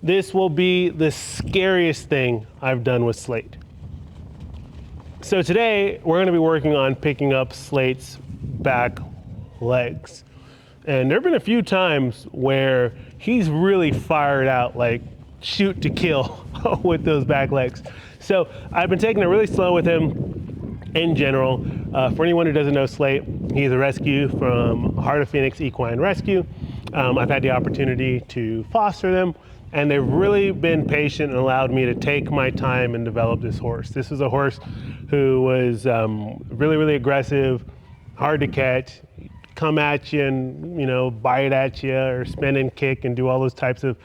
this will be the scariest thing I've done with Slate. So today, we're gonna be working on picking up Slate's back legs. And there have been a few times where he's really fired out, like shoot to kill with those back legs. So I've been taking it really slow with him in general. For anyone who doesn't know Slate, he's a rescue from Heart of Phoenix Equine Rescue. I've had the opportunity to foster them, and they've really been patient and allowed me to take my time and develop this horse. This is a horse who was really, really aggressive, hard to catch, come at you and bite at you or spin and kick and do all those types of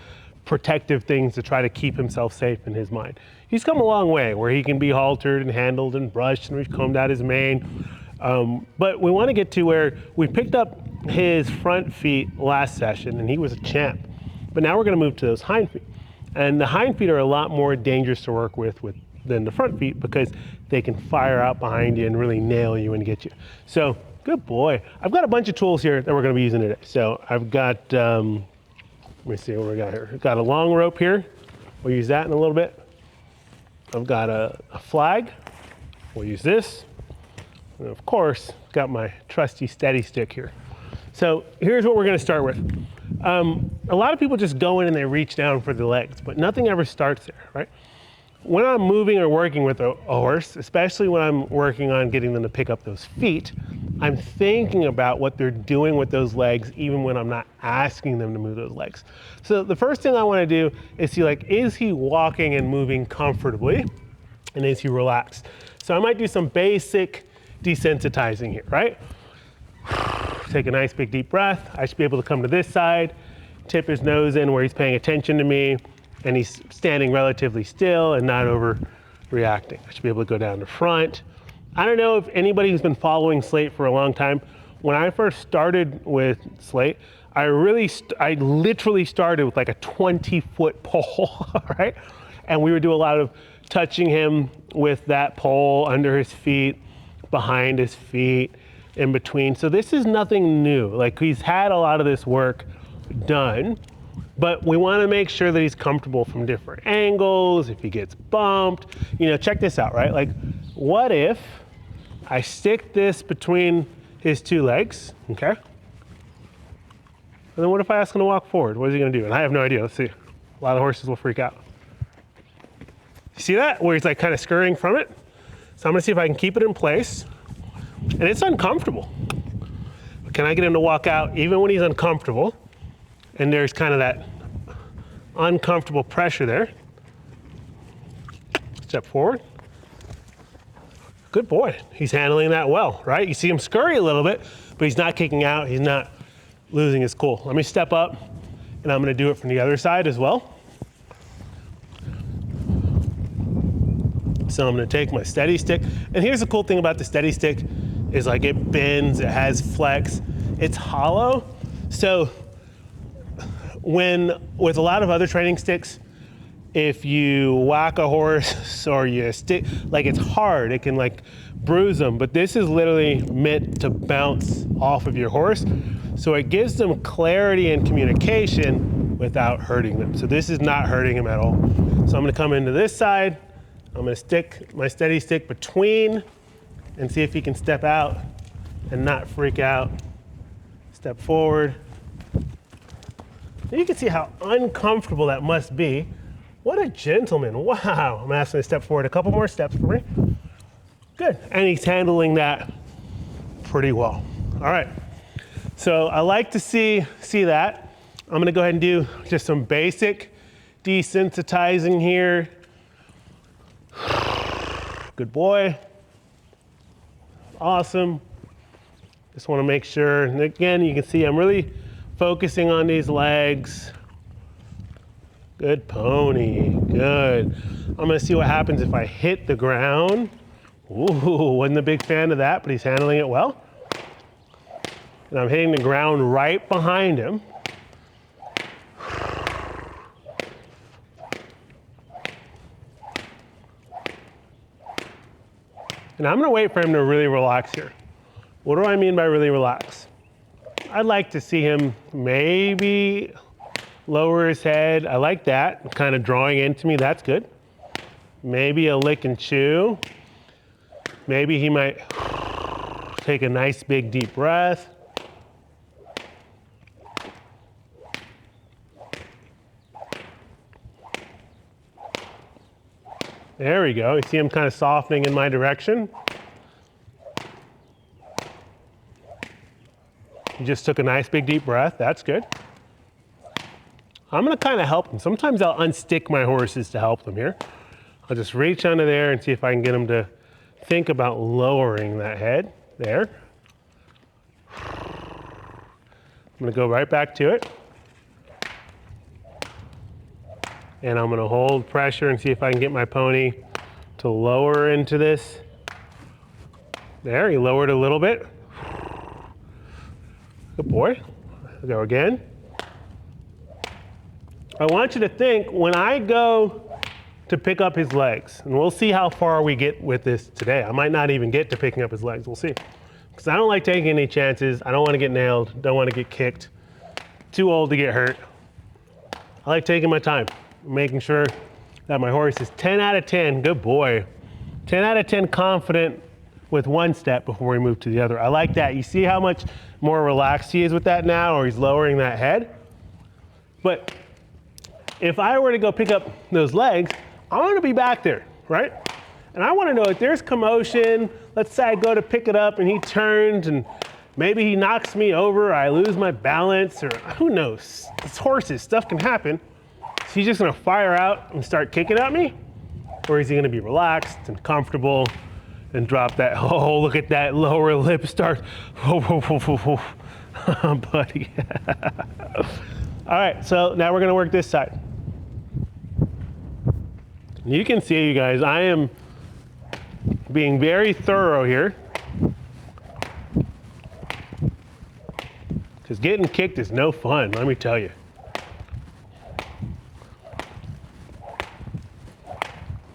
protective things to try to keep himself safe in his mind. He's come a long way where he can be haltered and handled and brushed, and we've combed out his mane. But we want to get to where we picked up his front feet last session and he was a champ. But now we're going to move to those hind feet. And the hind feet are a lot more dangerous to work with than the front feet because they can fire out behind you and really nail you and get you. So, good boy. I've got a bunch of tools here that we're going to be using today. So I've got, let me see what we got here. I've got a long rope here. We'll use that in a little bit. I've got a flag. We'll use this. And of course, got my trusty steady stick here. So here's what we're going to start with. A lot of people just go in and they reach down for the legs, but nothing ever starts there, right? When I'm moving or working with a horse, especially when I'm working on getting them to pick up those feet, I'm thinking about what they're doing with those legs even when I'm not asking them to move those legs. So the first thing I want to do is see, like, is he walking and moving comfortably? And is he relaxed? So I might do some basic desensitizing here, right? Take a nice big deep breath. I should be able to come to this side, tip his nose in where he's paying attention to me, and he's standing relatively still and not overreacting. I should be able to go down to front. I don't know if anybody who's been following Slate for a long time, when I first started with Slate, I literally started with like a 20-foot pole, right? And we would do a lot of touching him with that pole under his feet, behind his feet, in between. So this is nothing new. Like, he's had a lot of this work done, but we want to make sure that he's comfortable from different angles, if he gets bumped. Check this out, right? Like, what if I stick this between his two legs, okay? And then what if I ask him to walk forward? What is he going to do? And I have no idea. Let's see. A lot of horses will freak out. See that? Where he's like kind of scurrying from it? So I'm going to see if I can keep it in place. And it's uncomfortable. But can I get him to walk out even when he's uncomfortable? And there's kind of that uncomfortable pressure there. Step forward. Good boy. He's handling that well, right? You see him scurry a little bit, but he's not kicking out. He's not losing his cool. Let me step up, and I'm going to do it from the other side as well. So I'm going to take my steady stick. And here's the cool thing about the steady stick is, like, it bends, it has flex, it's hollow. So with a lot of other training sticks, if you whack a horse or you stick, like, it's hard, it can like bruise them, but this is literally meant to bounce off of your horse. So it gives them clarity and communication without hurting them. So this is not hurting him at all. So I'm gonna come into this side, I'm gonna stick my steady stick between and see if he can step out and not freak out. Step forward. And you can see how uncomfortable that must be. What a gentleman, wow. I'm asking him to step forward a couple more steps for me. Good, and he's handling that pretty well. All right, so I like to see that. I'm gonna go ahead and do just some basic desensitizing here. Good boy, awesome. Just wanna make sure, and again, you can see I'm really focusing on these legs. Good pony, good. I'm gonna see what happens if I hit the ground. Ooh, wasn't a big fan of that, but he's handling it well. And I'm hitting the ground right behind him. And I'm gonna wait for him to really relax here. What do I mean by really relax? I'd like to see him maybe lower his head. I like that, kind of drawing into me, that's good. Maybe a lick and chew. Maybe he might take a nice big deep breath. There we go. You see him kind of softening in my direction. He just took a nice big deep breath. That's good. I'm gonna kind of help him. Sometimes I'll unstick my horses to help them here. I'll just reach under there and see if I can get him to think about lowering that head. There. I'm gonna go right back to it. And I'm gonna hold pressure and see if I can get my pony to lower into this. There, he lowered a little bit. Good boy. Go again. I want you to think, when I go to pick up his legs, and we'll see how far we get with this today. I might not even get to picking up his legs, we'll see. Because I don't like taking any chances. I don't want to get nailed, don't want to get kicked. Too old to get hurt. I like taking my time, making sure that my horse is 10 out of 10, good boy. 10 out of 10 confident with one step before we move to the other. I like that. You see how much more relaxed he is with that now, or he's lowering that head? But if I were to go pick up those legs, I want to be back there, right? And I want to know if there's commotion. Let's say I go to pick it up and he turns and maybe he knocks me over, or I lose my balance, or who knows? It's horses, stuff can happen. Is he just gonna fire out and start kicking at me? Or is he gonna be relaxed and comfortable and drop that, oh, look at that lower lip start. Buddy. All right, so now we're gonna work this side. You can see, you guys, I am being very thorough here. Because getting kicked is no fun, let me tell you.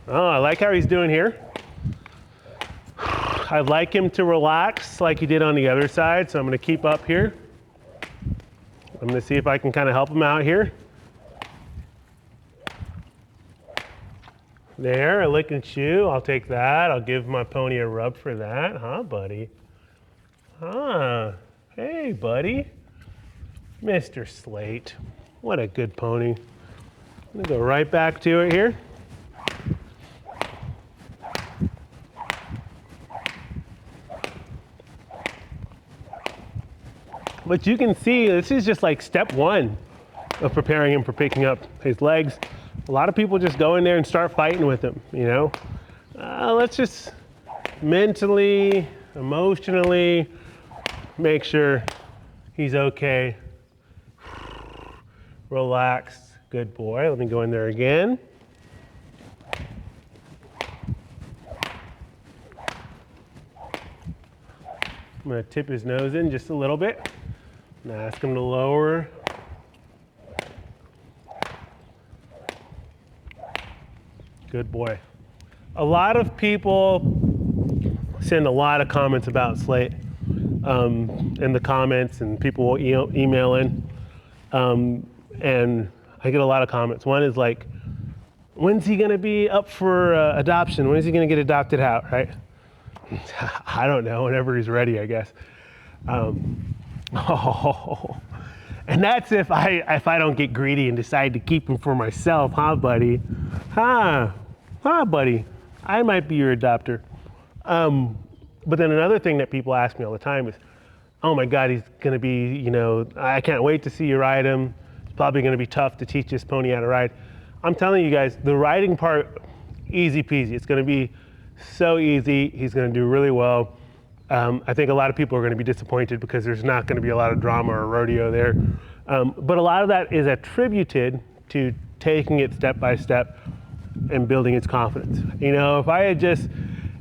Oh, I like how he's doing here. I'd like him to relax like he did on the other side, so I'm gonna keep up here. I'm gonna see if I can kind of help him out here. There, a lick and chew, I'll take that. I'll give my pony a rub for that, huh, buddy? Huh, hey, buddy. Mr. Slate, what a good pony. I'm gonna go right back to it here. But you can see, this is just like step one of preparing him for picking up his legs. A lot of people just go in there and start fighting with him, you know? Let's just mentally, emotionally make sure he's okay. Relax, good boy. Let me go in there again. I'm gonna tip his nose in just a little bit and ask him to lower. Good boy. A lot of people send a lot of comments about Slate in the comments, and people will email in. And I get a lot of comments. One is like, when's he gonna be up for adoption? When is he gonna get adopted out, right? I don't know, whenever he's ready, I guess. And that's if I don't get greedy and decide to keep him for myself, huh, buddy? Huh, buddy? I might be your adopter. But then another thing that people ask me all the time is, oh my God, he's gonna be, you know, I can't wait to see you ride him. It's probably gonna be tough to teach this pony how to ride. I'm telling you guys, the riding part, easy peasy. It's gonna be so easy. He's gonna do really well. I think a lot of people are gonna be disappointed because there's not gonna be a lot of drama or rodeo there. But a lot of that is attributed to taking it step by step and building its confidence. You know, if I had just,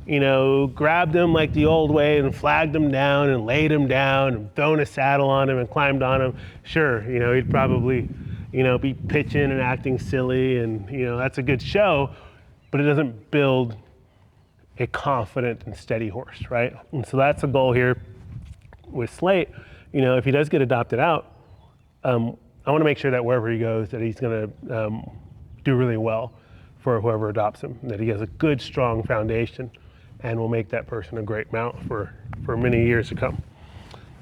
you know, grabbed him like the old way and flagged him down and laid him down and thrown a saddle on him and climbed on him, sure, you know, he'd probably, you know, be pitching and acting silly, and, you know, that's a good show, but it doesn't build a confident and steady horse, right? And so that's the goal here with Slate. You know, if he does get adopted out, I I want to make sure that wherever he goes, that he's going to do really well for whoever adopts him, that he has a good, strong foundation and will make that person a great mount for many years to come.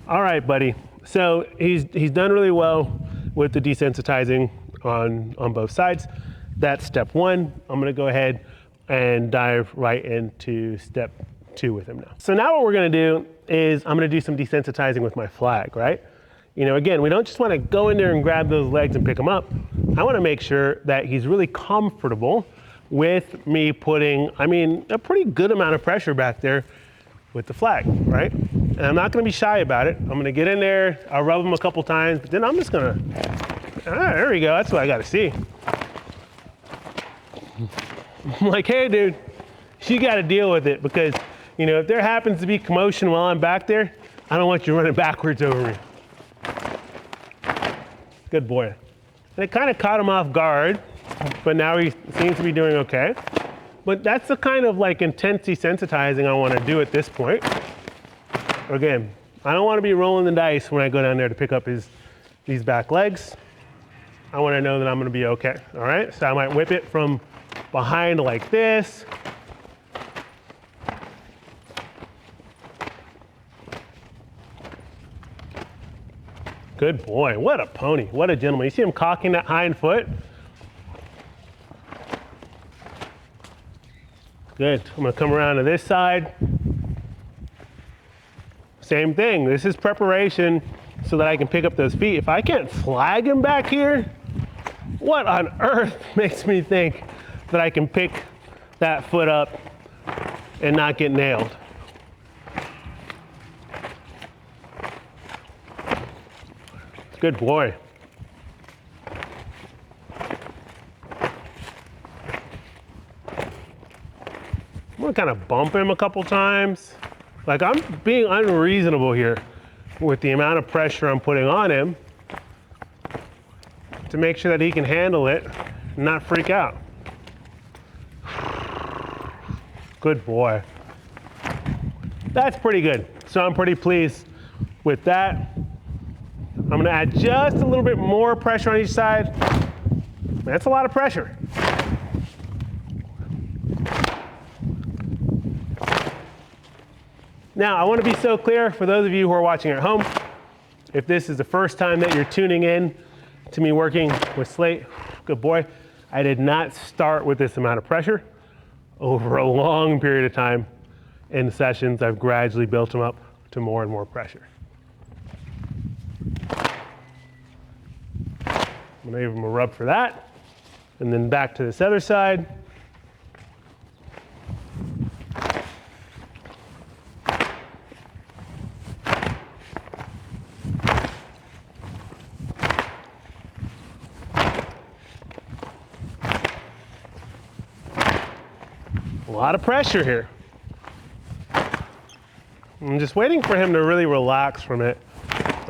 All right, buddy. So he's done really well with the desensitizing on both sides. That's step one. I'm going to go ahead and dive right into step two with him now. So now what we're going to do is I'm going to do some desensitizing with my flag, right? Again, we don't just want to go in there and grab those legs and pick them up. I want to make sure that he's really comfortable with me putting, a pretty good amount of pressure back there with the flag, right? And I'm not going to be shy about it. I'm going to get in there, I'll rub him a couple times, but then I'm just going to, there we go, that's what I got to see. I'm like, hey dude, you got to deal with it, because if there happens to be commotion while I'm back there, I don't want you running backwards over me. Good boy. And it kind of caught him off guard, but now he seems to be doing okay. But that's the kind of intense desensitizing I want to do at this point. Again, I don't want to be rolling the dice when I go down there to pick up these back legs. I want to know that I'm going to be okay, all right? So I might whip it from behind like this. Good boy, what a pony, what a gentleman. You see him cocking that hind foot? Good, I'm gonna come around to this side. Same thing, this is preparation so that I can pick up those feet. If I can't flag him back here, what on earth makes me think that I can pick that foot up and not get nailed? Good boy. I'm gonna kind of bump him a couple times. I'm being unreasonable here with the amount of pressure I'm putting on him to make sure that he can handle it and not freak out. Good boy. That's pretty good. So I'm pretty pleased with that. I'm going to add just a little bit more pressure on each side. That's a lot of pressure. Now, I want to be so clear for those of you who are watching at home, if this is the first time that you're tuning in to me working with Slate, good boy, I did not start with this amount of pressure. Over a long period of time in sessions, I've gradually built them up to more and more pressure. I'm gonna give him a rub for that. And then back to this other side. A lot of pressure here. I'm just waiting for him to really relax from it.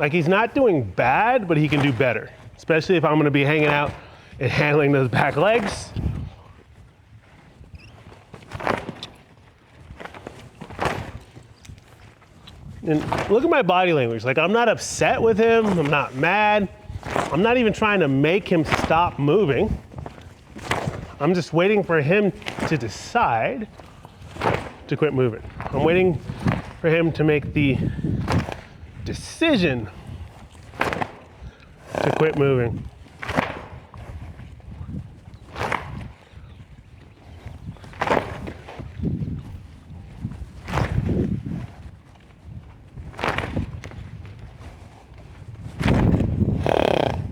He's not doing bad, but he can do better. Especially if I'm going to be hanging out and handling those back legs. And look at my body language. I'm not upset with him. I'm not mad. I'm not even trying to make him stop moving. I'm just waiting for him to decide to quit moving. I'm waiting for him to make the decision to quit moving.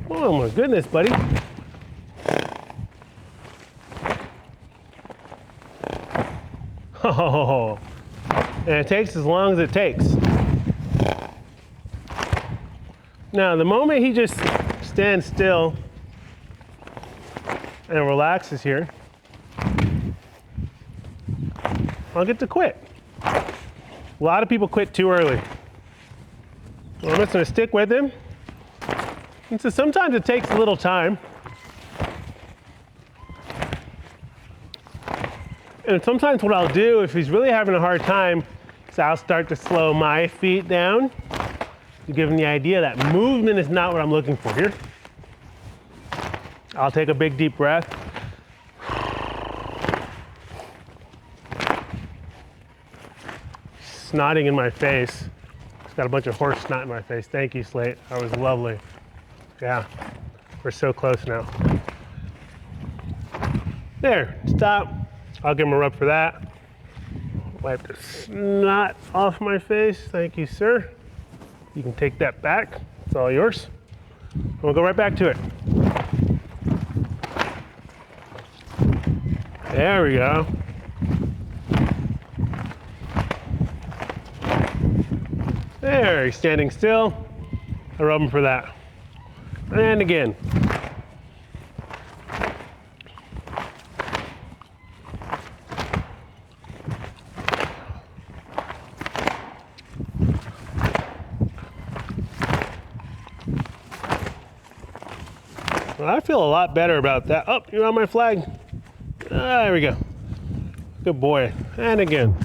Oh my goodness, buddy. Oh, and it takes as long as it takes. Now, the moment he just stands still and relaxes here, I'll get to quit. A lot of people quit too early. Well, I'm just going to stick with him. And so sometimes it takes a little time. And sometimes what I'll do, if he's really having a hard time, is I'll start to slow my feet down to give him the idea that movement is not what I'm looking for here. I'll take a big deep breath. Snotting in my face. It's got a bunch of horse snot in my face. Thank you, Slate. That was lovely. Yeah, we're so close now. There, stop. I'll give him a rub for that. Wipe the snot off my face. Thank you, sir. You can take that back. It's all yours. And we'll go right back to it. There we go. There, he's standing still. I rub him for that. And again. Well, I feel a lot better about that. Oh, you're on my flag. There we go. Good boy. And again.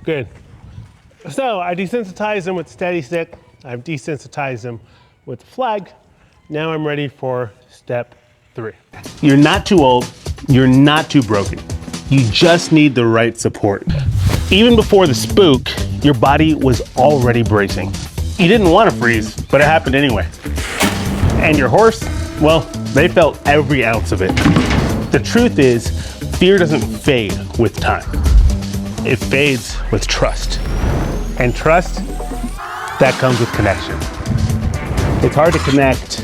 Good. So I desensitized him with steady stick. I've desensitized him with the flag. Now I'm ready for step 3. You're not too old. You're not too broken. You just need the right support. Even before the spook, your body was already bracing. You didn't want to freeze, but it happened anyway. And your horse, well, they felt every ounce of it. The truth is, fear doesn't fade with time. It fades with trust. And trust, that comes with connection. It's hard to connect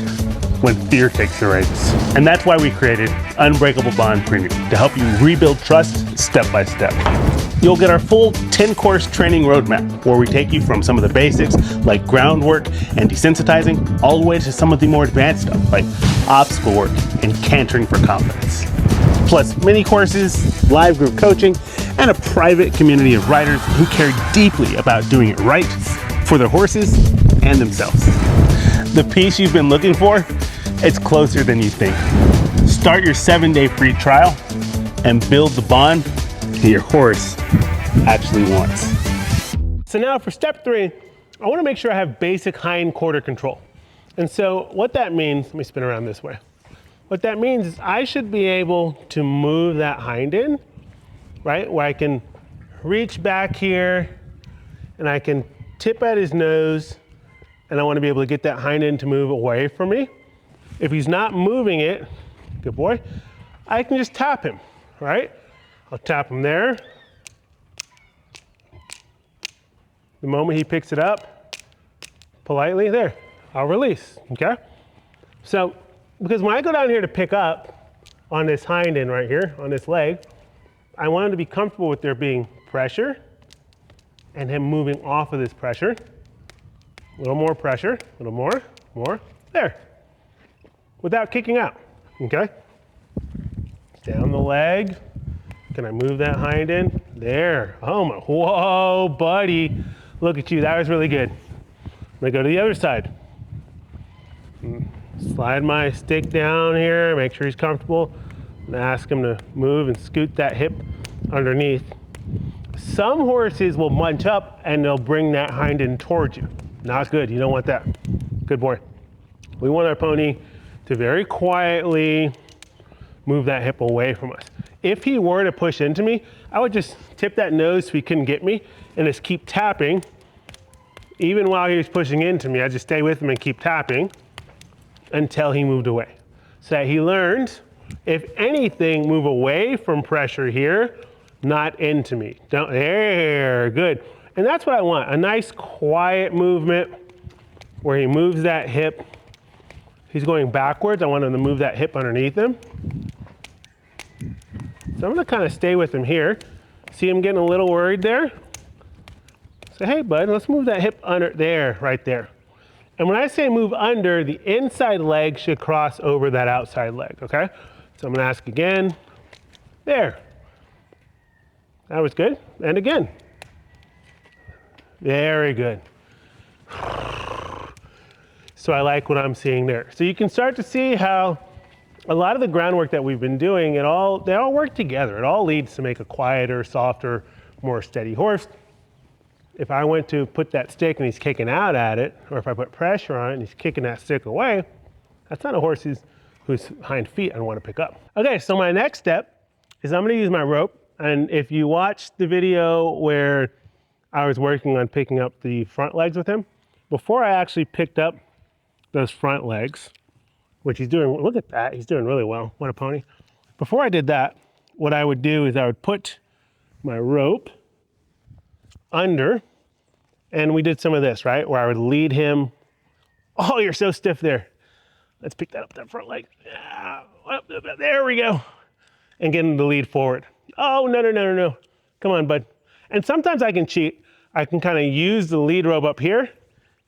when fear takes the reins. And that's why we created Unbreakable Bond Premium, to help you rebuild trust step by step. You'll get our full 10-course training roadmap, where we take you from some of the basics like groundwork and desensitizing, all the way to some of the more advanced stuff like obstacle work and cantering for confidence. Plus mini courses, live group coaching, and a private community of riders who care deeply about doing it right for their horses and themselves. The piece you've been looking for, it's closer than you think. Start your 7-day free trial and build the bond your horse actually wants. So now for step 3, I want to make sure I have basic hind quarter control. And so what that means, let me spin around this way. What that means is I should be able to move that hind in, right? Where I can reach back here and I can tip at his nose, and I want to be able to get that hind end to move away from me. If he's not moving it, good boy, I can just tap him, right? I'll tap him there. The moment he picks it up, politely, there, I'll release, okay? So, because when I go down here to pick up on this hind end right here, on this leg, I want him to be comfortable with there being pressure and him moving off of this pressure. A little more pressure, a little more, there. Without kicking out, okay? Down the leg. Can I move that hind end? There, oh my, whoa, buddy. Look at you, that was really good. I'm gonna go to the other side. Slide my stick down here, make sure he's comfortable, and ask him to move and scoot that hip underneath. Some horses will munch up and they'll bring that hind end towards you. Not good, you don't want that. Good boy. We want our pony to very quietly move that hip away from us. If he were to push into me, I would just tip that nose so he couldn't get me and just keep tapping. Even while he was pushing into me, I'd just stay with him and keep tapping until he moved away. So that he learned, if anything, move away from pressure here, not into me. Don't, there, good. And that's what I want, a nice quiet movement where he moves that hip. He's going backwards, I want him to move that hip underneath him. So I'm gonna kind of stay with him here. See him getting a little worried there? Say, hey bud, let's move that hip under there, right there. And when I say move under, the inside leg should cross over that outside leg, okay? So I'm gonna ask again. There. That was good. And again. Very good. So I like what I'm seeing there. So you can start to see how a lot of the groundwork that we've been doing, they all work together. It all leads to make a quieter, softer, more steady horse. If I went to put that stick and he's kicking out at it, or if I put pressure on it and he's kicking that stick away, That's not a horse whose hind feet I want to pick up. Okay, so my next step is I'm gonna use my rope. And if you watch the video where I was working on picking up the front legs with him, before I actually picked up those front legs, which he's doing, look at that, he's doing really well, what a pony. Before I did that, what I would do is I would put my rope under, and we did some of this, right? Where I would lead him. Oh, you're so stiff there. Let's pick that up, that front leg. There we go. And get him to lead forward. Oh, no. Come on, bud. And sometimes I can cheat. I can kind of use the lead rope up here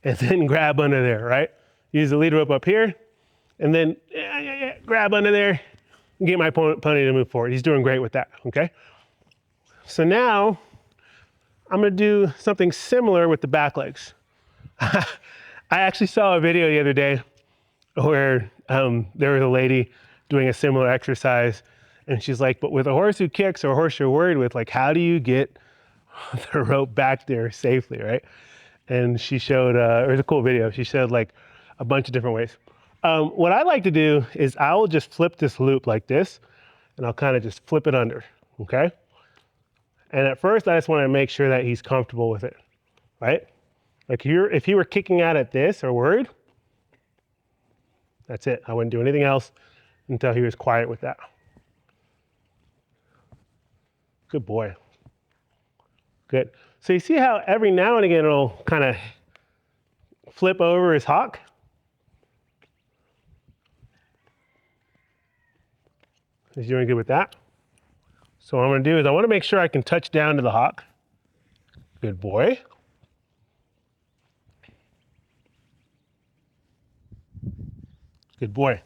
and then grab under there, right? Use the lead rope up here and then grab under there and get my pony to move forward. He's doing great with that, okay? So now I'm gonna do something similar with the back legs. I actually saw a video the other day where there was a lady doing a similar exercise, and she's like, but with a horse who kicks or a horse you're worried with, like, how do you get the rope back there safely, right? And she showed, it was a cool video. She showed like a bunch of different ways. What I like to do is I will just flip this loop like this, and I'll kind of just flip it under, okay? And at first, I just want to make sure that he's comfortable with it, right? Like if he were kicking out at this or worried, that's it. I wouldn't do anything else until he was quiet with that. Good boy. Good. So you see how every now and again it'll kind of flip over his hock? He's doing good with that. So what I'm going to do is I want to make sure I can touch down to the hock. Good boy. Good boy.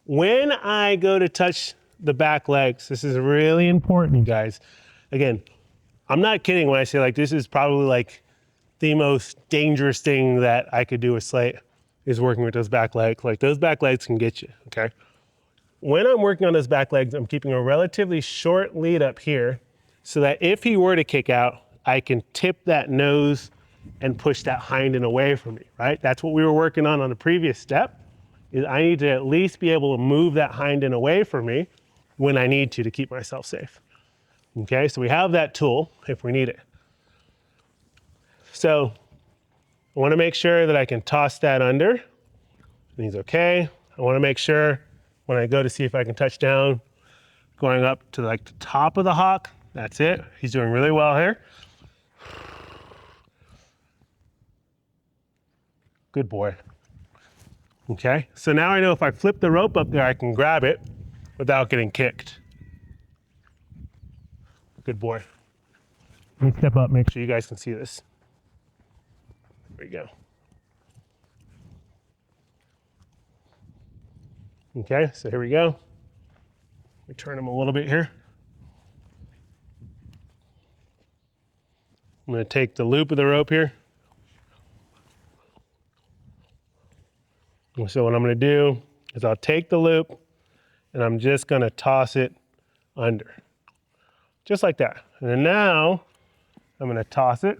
When I go to touch the back legs, this is really important, guys. Again, I'm not kidding when I say like this is probably like the most dangerous thing that I could do with Slate is working with those back legs. Like those back legs can get you, okay? When I'm working on those back legs, I'm keeping a relatively short lead up here so that if he were to kick out, I can tip that nose and push that hind end away from me, right? That's what we were working on the previous step, is I need to at least be able to move that hind end away from me when I need to keep myself safe. Okay, so we have that tool if we need it. So I want to make sure that I can toss that under. And he's okay. I want to make sure when I go to see if I can touch down, going up to like the top of the hock, that's it. He's doing really well here. Good boy. Okay, so now I know if I flip the rope up there, I can grab it without getting kicked. Good boy. Let me step up, make sure you guys can see this. There we go. Okay, so here we go. Let me turn him a little bit here. I'm going to take the loop of the rope here. And so what I'm going to do is I'll take the loop and I'm just going to toss it under. Just like that. And then now I'm going to toss it.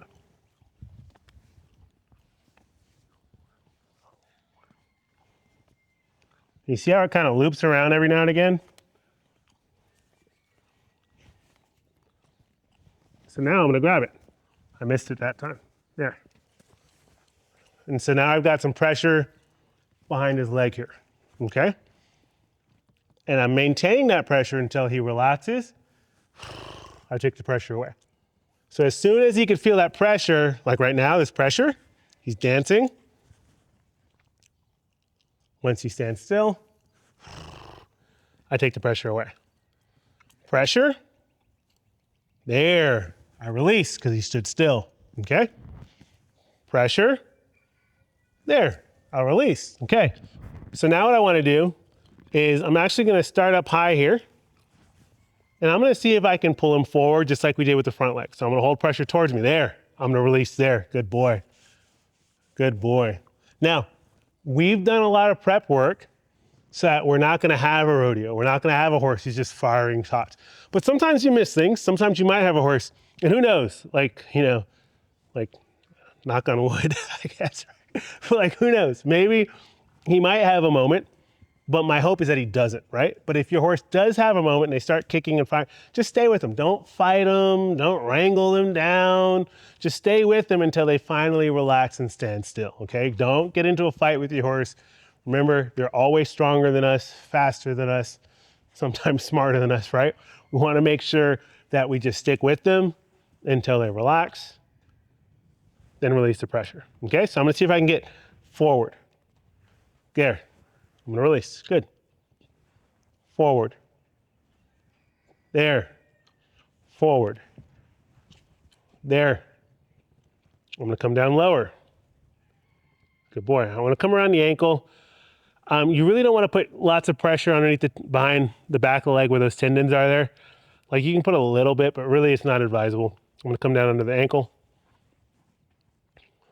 You see how it kind of loops around every now and again? So now I'm going to grab it. I missed it that time. There. And so now I've got some pressure behind his leg here. Okay? And I'm maintaining that pressure until he relaxes. I take the pressure away. So as soon as he could feel that pressure, like right now, this pressure, he's dancing. Once he stands still, I take the pressure away. Pressure, there, I release because he stood still, okay? Pressure, there, I'll release, okay? So now what I want to do is I'm actually going to start up high here. And I'm going to see if I can pull him forward just like we did with the front leg. So I'm going to hold pressure towards me. There. I'm going to release there. Good boy. Good boy. Now, we've done a lot of prep work so that we're not going to have a rodeo. We're not going to have a horse who's just firing shots. But sometimes you miss things. Sometimes you might have a horse. And who knows? Like, you know, like, knock on wood, I guess. But like, who knows? Maybe he might have a moment But my hope is that he doesn't, right? But if your horse does have a moment and they start kicking and firing, just stay with them. Don't fight them. Don't wrangle them down. Just stay with them until they finally relax and stand still, okay? Don't get into a fight with your horse. Remember, they're always stronger than us, faster than us, sometimes smarter than us, right? We want to make sure that we just stick with them until they relax, then release the pressure, okay? So I'm gonna see if I can get forward. There. I'm gonna release, good. Forward. There. Forward. There. I'm gonna come down lower. Good boy. I wanna come around the ankle. You really don't wanna put lots of pressure underneath behind the back of the leg where those tendons are there. Like you can put a little bit, but really it's not advisable. I'm gonna come down under the ankle.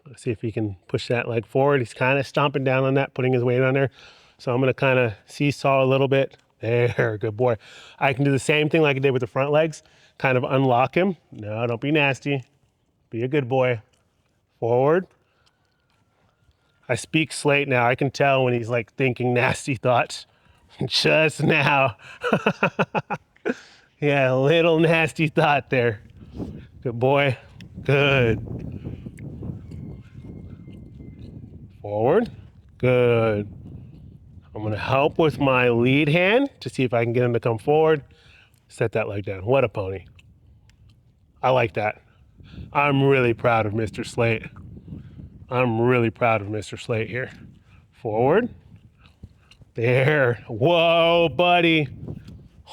Let's see if he can push that leg forward. He's kind of stomping down on that, putting his weight on there. So I'm gonna kind of seesaw a little bit. There, good boy. I can do the same thing like I did with the front legs, kind of unlock him. No, don't be nasty. Be a good boy. Forward. I speak Slate now. I can tell when he's like thinking nasty thoughts. Just now. Yeah, a little nasty thought there. Good boy. Good. Forward. Good. I'm gonna help with my lead hand to see if I can get him to come forward. Set that leg down. What a pony. I like that. I'm really proud of Mr. Slate. I'm really proud of Mr. Slate here. Forward. There. Whoa, buddy.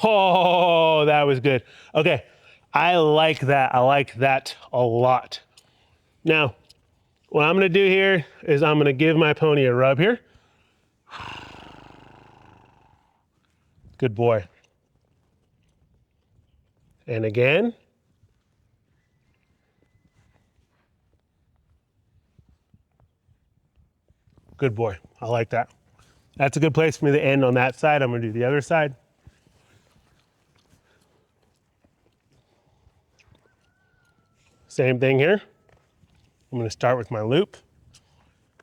Oh, that was good. Okay, I like that. I like that a lot. Now, what I'm gonna do here is I'm gonna give my pony a rub here. Good boy. And again. Good boy. I like that. That's a good place for me to end on that side. I'm gonna do the other side. Same thing here. I'm gonna start with my loop.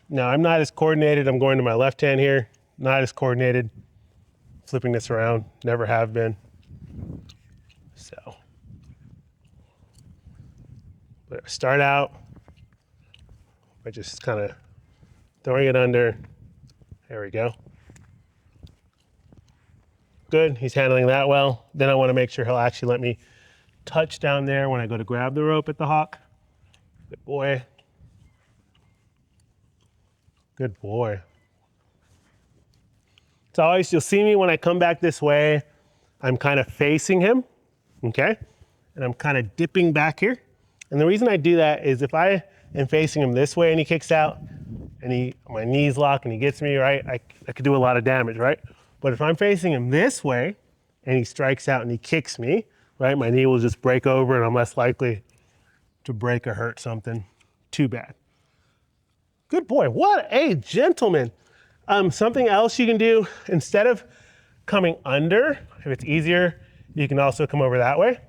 Now I'm not as coordinated. I'm going to my left hand here. Not as coordinated. Flipping this around, never have been. So, but I start out by just kind of throwing it under. There we go. Good, he's handling that well. Then I want to make sure he'll actually let me touch down there when I go to grab the rope at the hock. Good boy. Good boy. So always, you'll see me when I come back this way, I'm kind of facing him, okay? And I'm kind of dipping back here. And the reason I do that is if I am facing him this way and he kicks out, and my knees lock and he gets me, right? I could do a lot of damage, right? But if I'm facing him this way and he strikes out and he kicks me, right? My knee will just break over and I'm less likely to break or hurt something too bad. Good boy, what a gentleman. Something else you can do, instead of coming under, if it's easier, you can also come over that way.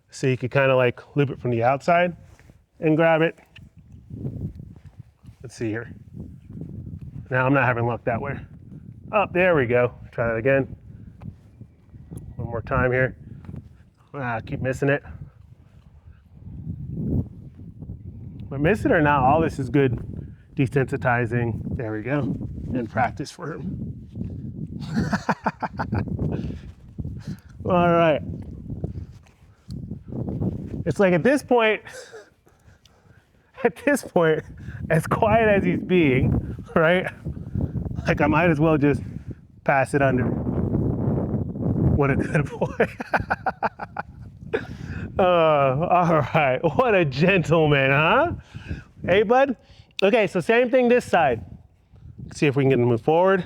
So you could kind of like loop it from the outside and grab it. Let's see here. Now I'm not having luck that way. Oh, there we go. Try that again. One more time here. Keep missing it. But miss it or not, all this is good desensitizing. There we go. And practice for him. All right. It's like at this point, as quiet as he's being, right? Like I might as well just pass it under. What a good boy. All right, what a gentleman, huh? Hey, bud? Okay, so same thing this side. Let's see if we can get him to move forward.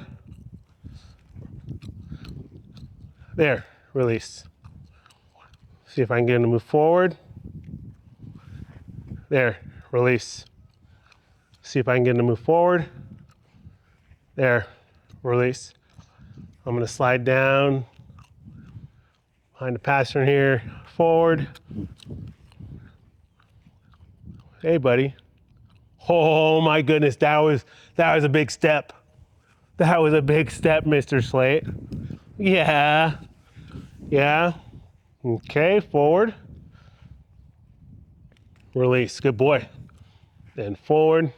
There, release. See if I can get him to move forward. There, release. See if I can get him to move forward. There, release. I'm gonna slide down behind the pastern here, forward. Hey, buddy. Oh my goodness, that was a big step. That was a big step, Mr. Slate. Yeah. Yeah. Okay, forward. Release. Good boy. And forward.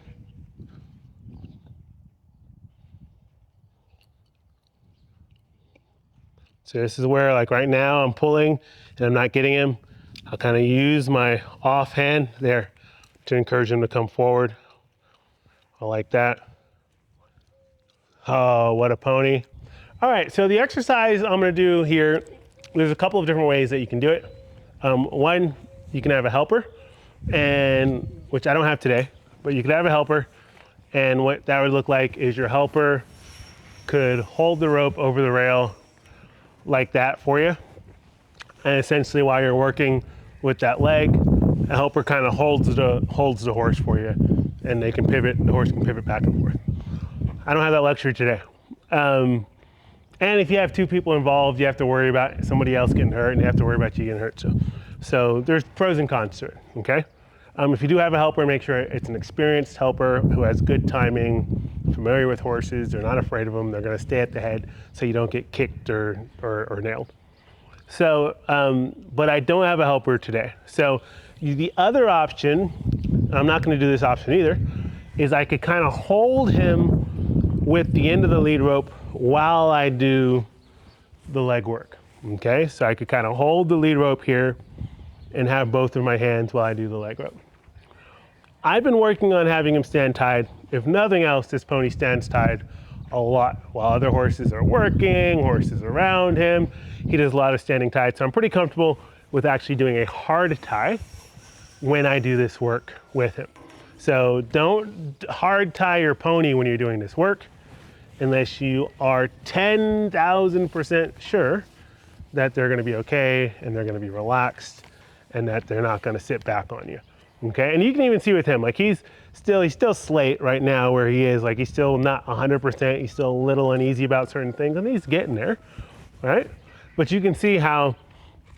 So this is where, like right now, I'm pulling and I'm not getting him. I'll kind of use my offhand there to encourage him to come forward. I like that. Oh, what a pony. All right, so the exercise I'm gonna do here, there's a couple of different ways that you can do it. One, you can have a helper, and which I don't have today, but you could have a helper, and what that would look like is your helper could hold the rope over the rail like that for you. And essentially while you're working with that leg, a helper kind of holds the horse for you, and they can pivot, the horse can pivot back and forth. I don't have that luxury today. And if you have two people involved, you have to worry about somebody else getting hurt, and you have to worry about you getting hurt. So there's pros and cons to it, okay? If you do have a helper, make sure it's an experienced helper who has good timing, familiar with horses, they're not afraid of them, they're gonna stay at the head so you don't get kicked or nailed. So, but I don't have a helper today. So the other option, and I'm not gonna do this option either, is I could kind of hold him with the end of the lead rope while I do the leg work, okay? So I could kind of hold the lead rope here and have both of my hands while I do the leg rope. I've been working on having him stand tied. If nothing else, this pony stands tied a lot. While other horses are working, horses around him, he does a lot of standing tied. So I'm pretty comfortable with actually doing a hard tie when I do this work with him. So don't hard tie your pony when you're doing this work unless you are 10,000% sure that they're gonna be okay and they're gonna be relaxed and that they're not gonna sit back on you, okay? And you can even see with him, like he's still Slate right now where he is, like he's still not 100%, he's still a little uneasy about certain things, and he's getting there, right? But you can see how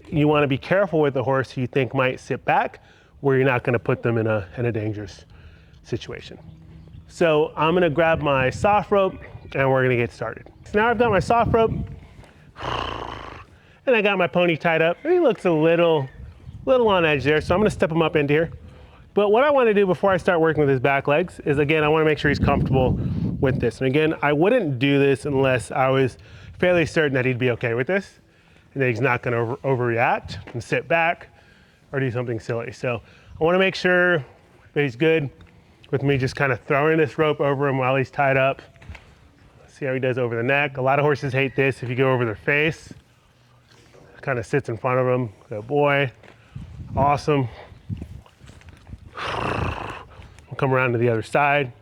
you wanna be careful with the horse who you think might sit back where you're not gonna put them in a dangerous situation. So I'm gonna grab my soft rope and we're gonna get started. So now I've got my soft rope and I got my pony tied up. He looks a little on edge there, so I'm gonna step him up into here. But what I wanna do before I start working with his back legs is, again, I wanna make sure he's comfortable with this. And again, I wouldn't do this unless I was fairly certain that he'd be okay with this and that he's not gonna overreact and sit back or do something silly. So I wanna make sure that he's good with me just kind of throwing this rope over him while he's tied up. See how he does over the neck. A lot of horses hate this. If you go over their face, kind of sits in front of them. Good boy. Awesome. We'll come around to the other side.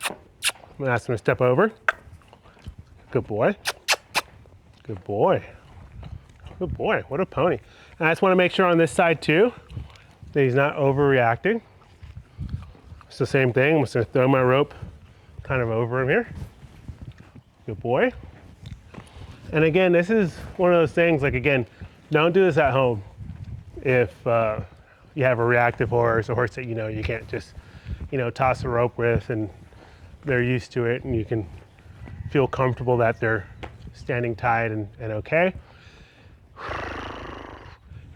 I'm gonna ask him to step over. Good boy. Good boy. Good boy. What a pony. And I just want to make sure on this side too that he's not overreacting. It's the same thing. I'm just gonna throw my rope kind of over him here. Good boy. And again, this is one of those things, like again, don't do this at home if you have a reactive horse, a horse that you can't just toss a rope with and they're used to it and you can feel comfortable that they're standing tied and okay.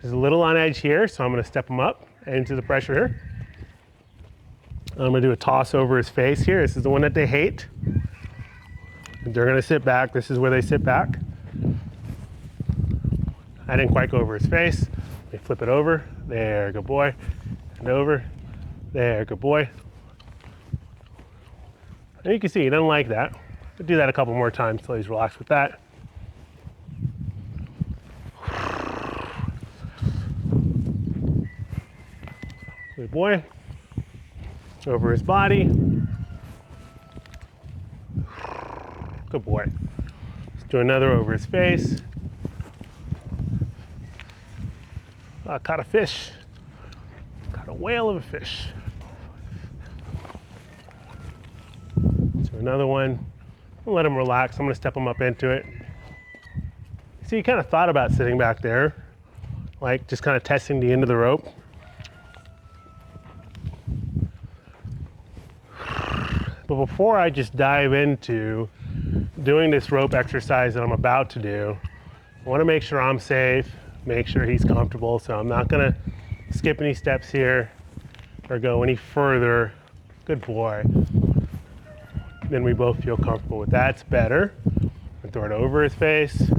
There's a little on edge here, so I'm gonna step him up into the pressure here. I'm gonna do a toss over his face here. This is the one that they hate. They're gonna sit back. This is where they sit back. I didn't quite go over his face. Let me flip it over. There, good boy. And over. There, good boy. And you can see he doesn't like that. I'll do that a couple more times until he's relaxed with that. Good boy. Over his body. Good boy. Let's do another over his face. I caught a fish. Caught a whale of a fish. Let's do another one. I'll let him relax. I'm gonna step him up into it. See, you kind of thought about sitting back there, like just kind of testing the end of the rope. But before I just dive into doing this rope exercise that I'm about to do, I want to make sure I'm safe, make sure he's comfortable. So I'm not going to skip any steps here or go any further. Good boy. Then we both feel comfortable with that. That's better. And throw it over his face.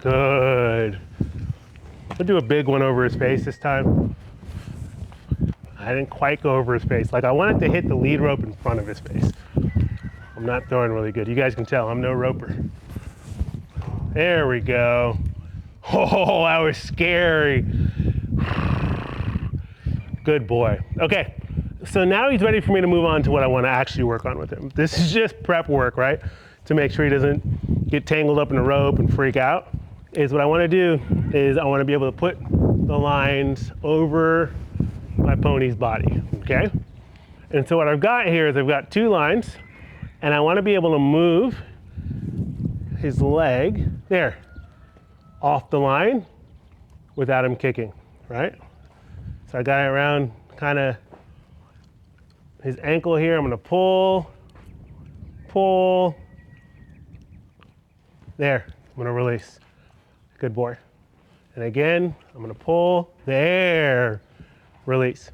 Good. We'll do a big one over his face this time. I didn't quite go over his face. Like I wanted to hit the lead rope in front of his face. I'm not throwing really good. You guys can tell I'm no roper. There we go. Oh, that was scary. Good boy. Okay, so now he's ready for me to move on to what I want to actually work on with him. This is just prep work, right? To make sure he doesn't get tangled up in a rope and freak out. Is what I want to do is I want to be able to put the lines over my pony's body, okay? And so what I've got here is I've got 2 lines, and I want to be able to move his leg, there, off the line without him kicking, right? So I got it around kind of his ankle here. I'm gonna pull, pull. There, I'm gonna release. Good boy. And again, I'm gonna pull, there, release.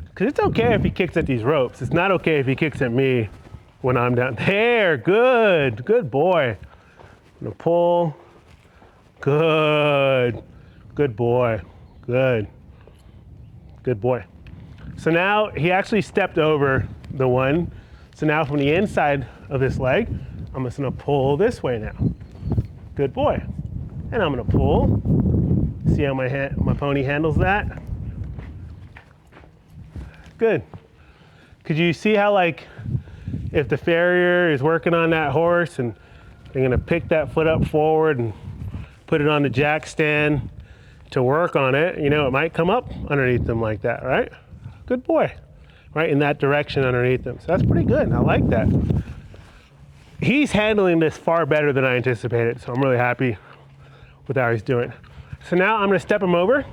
Because it's okay if he kicks at these ropes. It's not okay if he kicks at me when I'm down. There, good, good boy. I'm gonna pull, good, good boy, good. Good boy. So now he actually stepped over the one. So now from the inside of this leg, I'm just gonna pull this way now. Good boy. And I'm gonna pull. See how my pony handles that? Good. Could you see how, like, if the farrier is working on that horse and they're gonna pick that foot up forward and put it on the jack stand to work on it, you know, it might come up underneath them like that, right? Good boy, right? In that direction underneath them. So that's pretty good, I like that. He's handling this far better than I anticipated, so I'm really happy with how he's doing. So now I'm gonna step him over.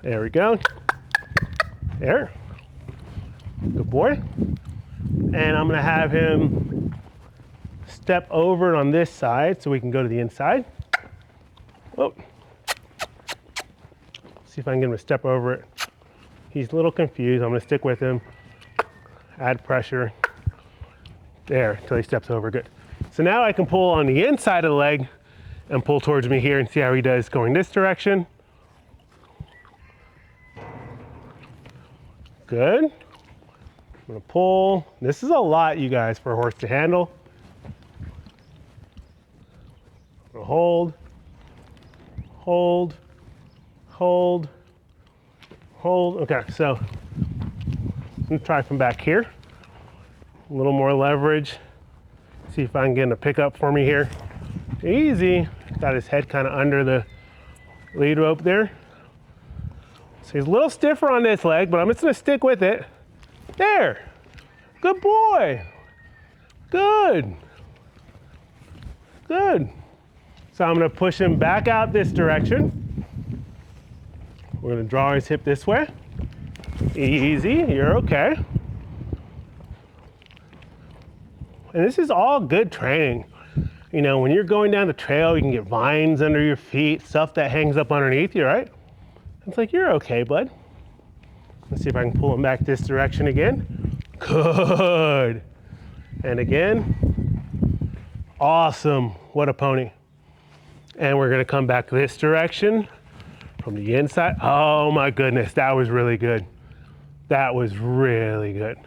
There we go. There, good boy. And I'm gonna have him step over on this side so we can go to the inside. Oh. See if I can get him to step over it. He's a little confused. I'm gonna stick with him. Add pressure. There, until he steps over, good. So now I can pull on the inside of the leg and pull towards me here and see how he does going this direction. Good. I'm gonna pull. This is a lot, you guys, for a horse to handle. Hold, hold, hold, hold. Okay, so I'm gonna try from back here. A little more leverage. See if I can get him to pick up for me here. Easy. Got his head kind of under the lead rope there. So he's a little stiffer on this leg, but I'm just gonna stick with it. There. Good boy. Good. Good. So I'm gonna push him back out this direction. We're gonna draw his hip this way. Easy, you're okay. And this is all good training. You know, when you're going down the trail, you can get vines under your feet, stuff that hangs up underneath you, right? It's like, you're okay, bud. Let's see if I can pull him back this direction again. Good. And again. Awesome. What a pony. And we're gonna come back this direction from the inside. Oh my goodness, that was really good. That was really good.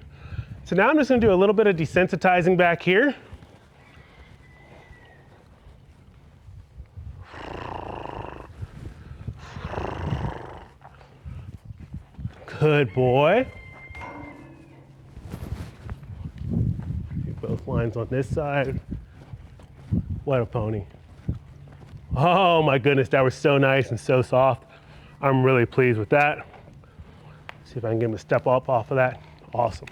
So now I'm just gonna do a little bit of desensitizing back here. Good boy. Do both lines on this side. What a pony. Oh my goodness, that was so nice and so soft. I'm really pleased with that. See if I can get him to step up off of that. Awesome.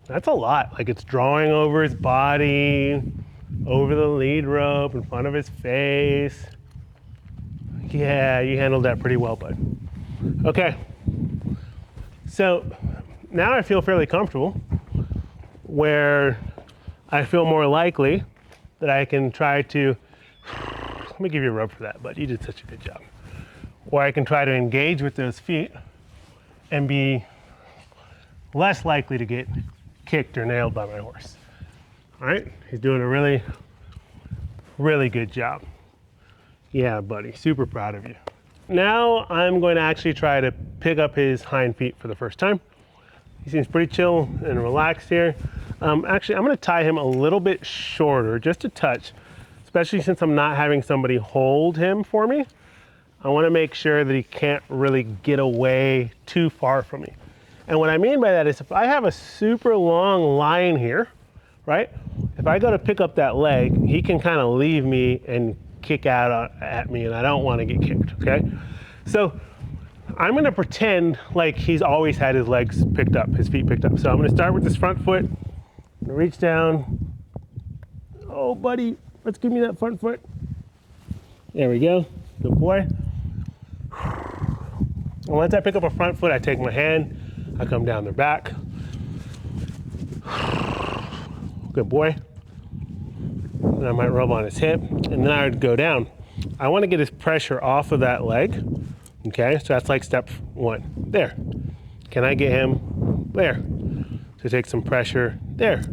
That's a lot. Like, it's drawing over his body, over the lead rope, in front of his face. Yeah, you handled that pretty well, bud. Okay. So now I feel fairly comfortable where I feel more likely that I can try to, let me give you a rub for that, bud. You did such a good job. Or I can try to engage with those feet and be less likely to get kicked or nailed by my horse. All right, he's doing a really, really good job. Yeah, buddy, super proud of you. Now I'm going to actually try to pick up his hind feet for the first time. He seems pretty chill and relaxed here. Actually, I'm gonna tie him a little bit shorter, just a touch, especially since I'm not having somebody hold him for me. I wanna make sure that he can't really get away too far from me. And what I mean by that is if I have a super long line here, right? If I go to pick up that leg, he can kind of leave me and kick out at me, and I don't wanna get kicked, okay? So I'm gonna pretend like he's always had his legs picked up, his feet picked up. So I'm gonna start with this front foot, I'm gonna reach down. Oh, buddy, let's give me that front foot. There we go, good boy. And once I pick up a front foot, I take my hand, I come down their back. Good boy. And I might rub on his hip, and then I would go down. I wanna get his pressure off of that leg. Okay, so that's like step one. There. Can I get him there? So take some pressure there,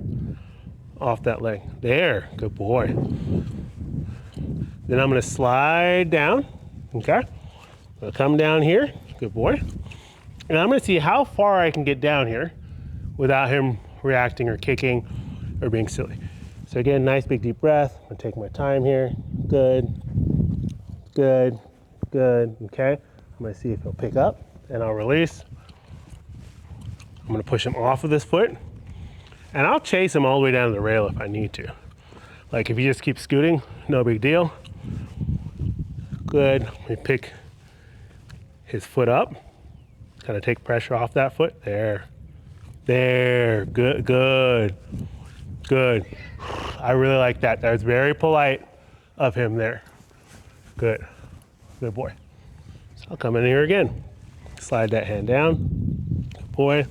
off that leg. There, good boy. Then I'm gonna slide down, okay? I'll come down here, good boy. And I'm gonna see how far I can get down here without him reacting or kicking or being silly. So again, nice big deep breath. I'm gonna take my time here. Good, good, good, okay? I'm gonna see if he'll pick up and I'll release. I'm gonna push him off of this foot and I'll chase him all the way down to the rail if I need to. Like if he just keeps scooting, no big deal. Good, we pick his foot up, kind of take pressure off that foot. There, there, good, good, good. I really like that. That was very polite of him there. Good, good boy. I'll come in here again. Slide that hand down. Good boy.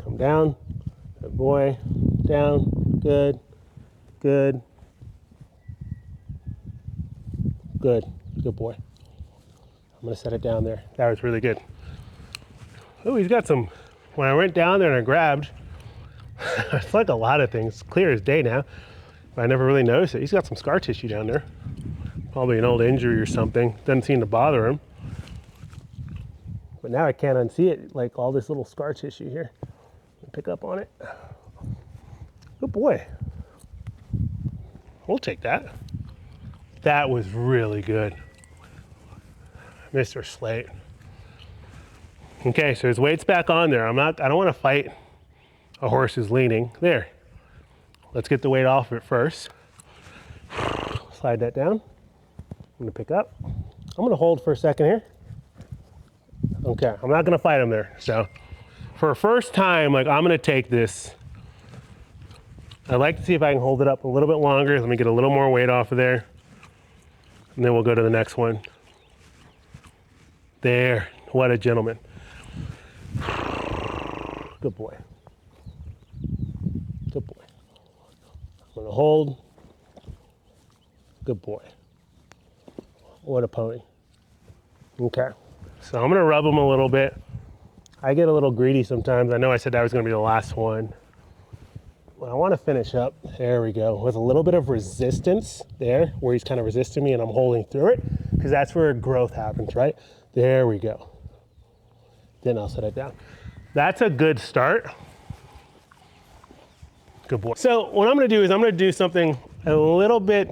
Come down. Good boy. Down. Good. Good. Good. Good boy. I'm gonna set it down there. That was really good. Oh, he's got some, when I went down there and I grabbed, it's like a lot of things, clear as day now, but I never really noticed it. He's got some scar tissue down there. Probably an old injury or something. Doesn't seem to bother him. But now I can't unsee it, like all this little scar tissue here. Pick up on it. Good boy. We'll take that. That was really good. Mr. Slate. Okay, so his weight's back on there. I don't want to fight a horse who's leaning. There. Let's get the weight off of it first. Slide that down. I'm gonna pick up. I'm gonna hold for a second here. Okay, I'm not gonna fight him there. So for a first time, like I'm gonna take this. I'd like to see if I can hold it up a little bit longer. Let me get a little more weight off of there. And then we'll go to the next one. There, what a gentleman. Good boy. Good boy. I'm gonna hold. Good boy. What a pony. Okay. So I'm gonna rub them a little bit. I get a little greedy sometimes. I know I said that was gonna be the last one. But I wanna finish up, there we go, with a little bit of resistance there, where he's kind of resisting me and I'm holding through it, because that's where growth happens, right? There we go. Then I'll set it down. That's a good start. Good boy. So what I'm gonna do is I'm gonna do something a little bit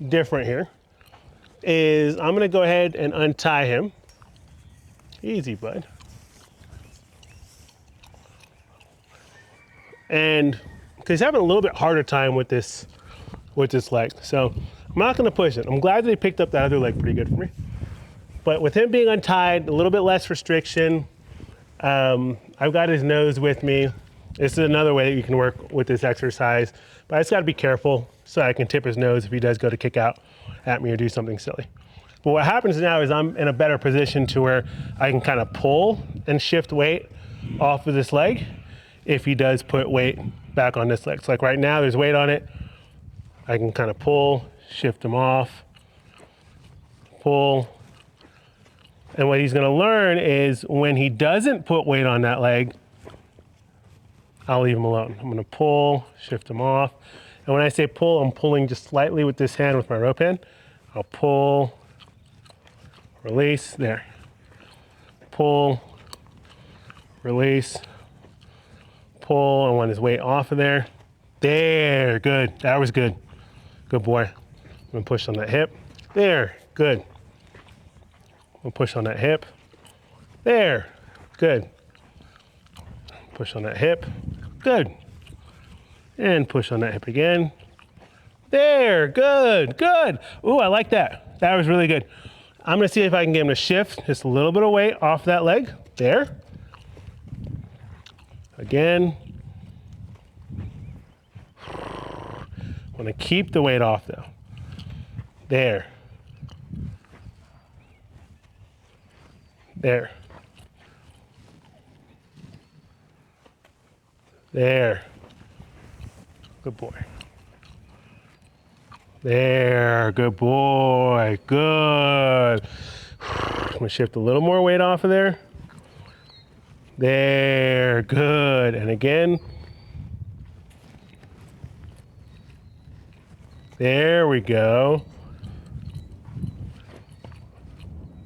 different here. I'm gonna go ahead and untie him. Easy, bud. And he's having a little bit harder time with this leg. So I'm not gonna push it. I'm glad that he picked up that other leg pretty good for me. But with him being untied, a little bit less restriction. I've got his nose with me. This is another way that you can work with this exercise, but I just gotta be careful so I can tip his nose if he does go to kick out at me or do something silly. But what happens now is I'm in a better position to where I can kind of pull and shift weight off of this leg if he does put weight back on this leg. So like right now, there's weight on it. I can kind of pull, shift him off, pull. And what he's gonna learn is when he doesn't put weight on that leg, I'll leave him alone. I'm gonna pull, shift him off. And when I say pull, I'm pulling just slightly with this hand with my rope hand. I'll pull, release, there. Pull, release, pull. I want his weight off of there. There, good, that was good. Good boy. I'm gonna push on that hip. There, good. We'll push on that hip. There, good. Push on that hip, good. And push on that hip again. There, good, good. Ooh, I like that. That was really good. I'm gonna see if I can get him to shift just a little bit of weight off that leg. There. Again. I wanna keep the weight off though. There. There. There. Good boy. There, good boy, good. I'm gonna shift a little more weight off of there. There, good. And again. There we go.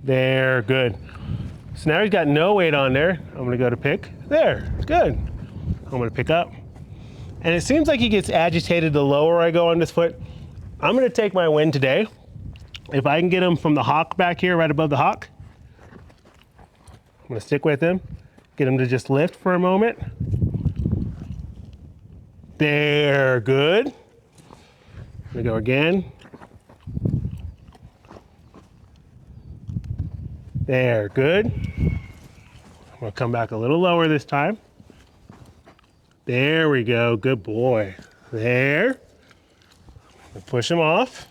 There, good. So now he's got no weight on there. I'm gonna go to pick. There, good. I'm gonna pick up. And it seems like he gets agitated the lower I go on this foot. I'm gonna take my win today. If I can get him from the hock back here, right above the hock, I'm gonna stick with him, get him to just lift for a moment. There, good. I'm gonna go again. There, good. I'm gonna come back a little lower this time. There we go, good boy. There. Push him off.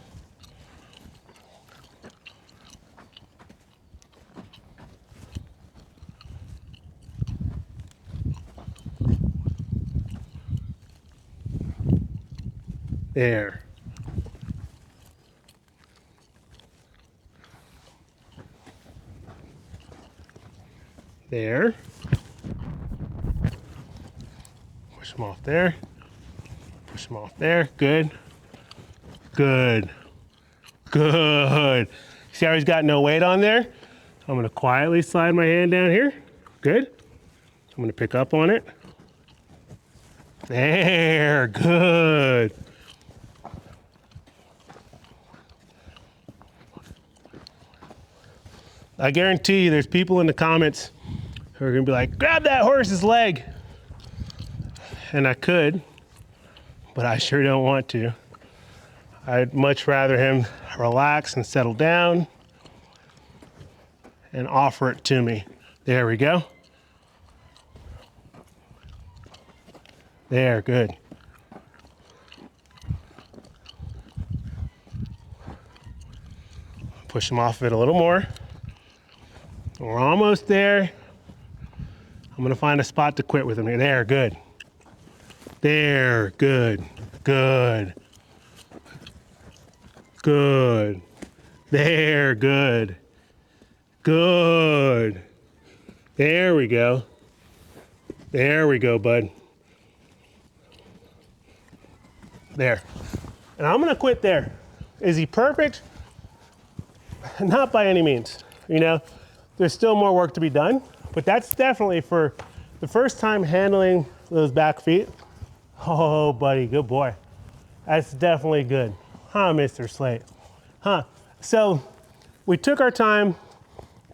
There. There. Push him off there. Push him off there. Good. Good. Good. See how he's got no weight on there? I'm gonna quietly slide my hand down here. Good. I'm gonna pick up on it. There, good. I guarantee you there's people in the comments who are gonna be like, grab that horse's leg. And I could, but I sure don't want to. I'd much rather him relax and settle down and offer it to me. There we go. There, good. Push him off of it a little more. We're almost there. I'm gonna find a spot to quit with him here. There, good. There, good, good. Good. There, good. Good. There we go. There we go, bud. There. And I'm gonna quit there. Is he perfect? Not by any means. You know, there's still more work to be done, but that's definitely for the first time handling those back feet. Oh, buddy, good boy. That's definitely good. Huh, Mr. Slate? Huh? So we took our time.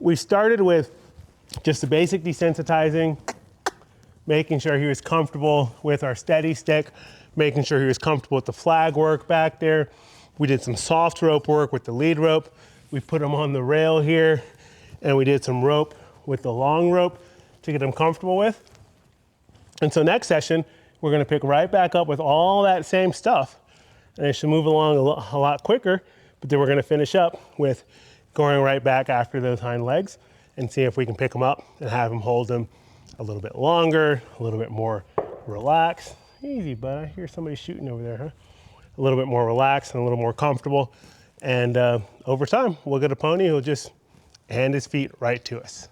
We started with just the basic desensitizing, making sure he was comfortable with our steady stick, making sure he was comfortable with the flag work back there. We did some soft rope work with the lead rope. We put him on the rail here, and we did some rope with the long rope to get him comfortable with. And so next session, we're gonna pick right back up with all that same stuff. And it should move along a lot quicker, but then we're gonna finish up with going right back after those hind legs and see if we can pick him up and have him hold him a little bit longer, a little bit more relaxed. Easy, bud. I hear somebody shooting over there, huh? A little bit more relaxed and a little more comfortable. And over time, we'll get a pony who'll just hand his feet right to us.